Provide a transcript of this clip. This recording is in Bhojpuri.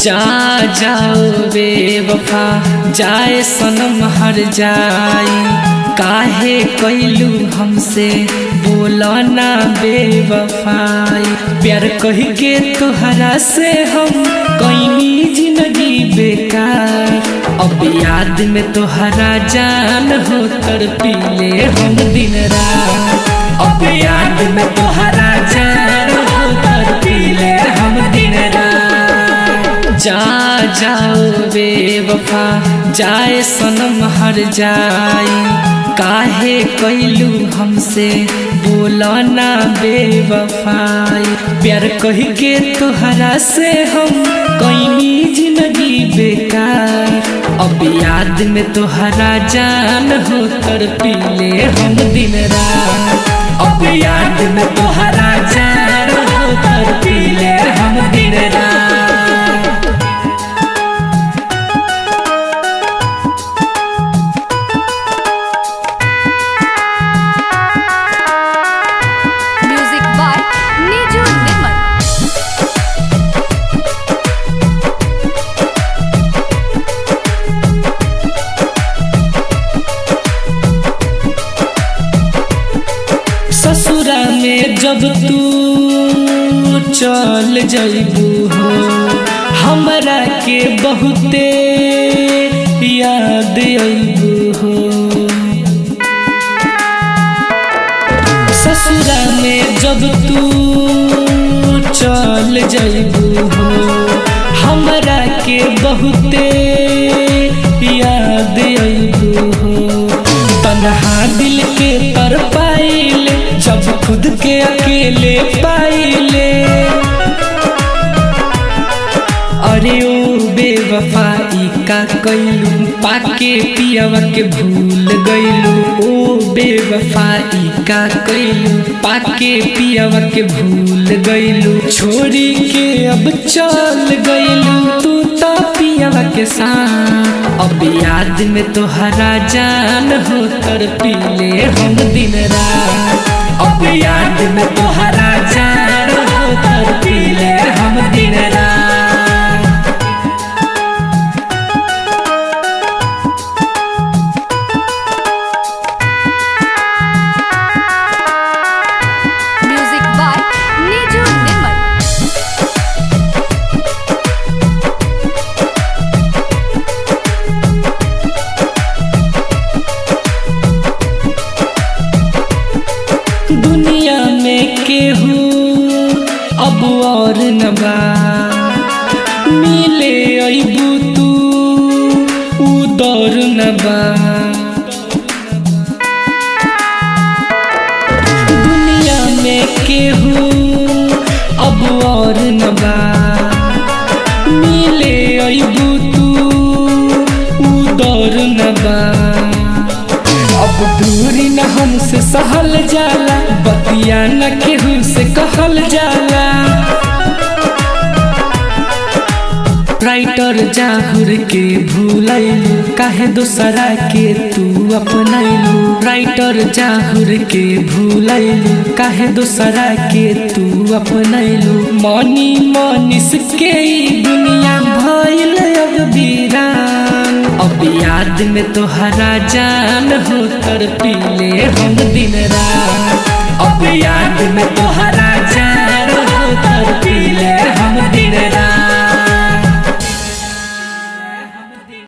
जा जाओ बेवफा जाए सनम हर जाई, काहे कैलू हमसे बोला ना बेवफाई। प्यार कह के तोहरा से हम कैनी जिंदगी बेकार, अब याद में तोहरा जान हो कर पीले हम दिन रात। अब याद में तोहरा जान हो कर पीले हम दिन रात। जा जाओ बेवफा जाए सनम हर जाई, काहे कैलू हमसे बोला ना बेवफाई। प्यार कह के तोहरा से हम कैनी जिंदगी बेकार, अब याद में तोहरा जान हो कर पीले हम दिन रात। अब याद में तोहरा जान हो कर पीले हम दिन रात। ससुरा में जब तू चल जइबू हो, हमरा के बहुते याद अइबू हो। ससुरा में जब तू चल जइबू हो, हमरा के बहुते याद अइबू हो। तन्हा दिल के तर पाइले जब खुद के अकेले पाइले, अरे ओ बेवफाई का कैलू पाके पियावा के भूल गइलू। ओ बेवफाई का कैलू पाके पियावा के भूल गइलू। छोड़ी के अब चल गइलू तू तो पियावा के साथ, अब याद में तोहरा जान हो कर पीले हम दिन रात। अब याद में तोहरा जान हो कर पीले हम दिन रात। दुनिया में केहू अब और न बा, मिले अइबू तू उ दौर न बा। दुनिया में केहू अब और न बा, मिले अइबू तू उ दौर न बा। अब दूरी न हमसे सहल जाला, बतिया न केहू से कहल जाला। राइटर जाहुर के भूलैलू काहे दूसरा के तू अपनैलू। राइटर जाहुर के भूलैलू काहे दूसरा के तू अपनैलू। मनी मनीष के दुनिया भइल अब वीरान, अब याद में तोहरा जान हो कर पीले हम दिन रात। अब याद में तोहरा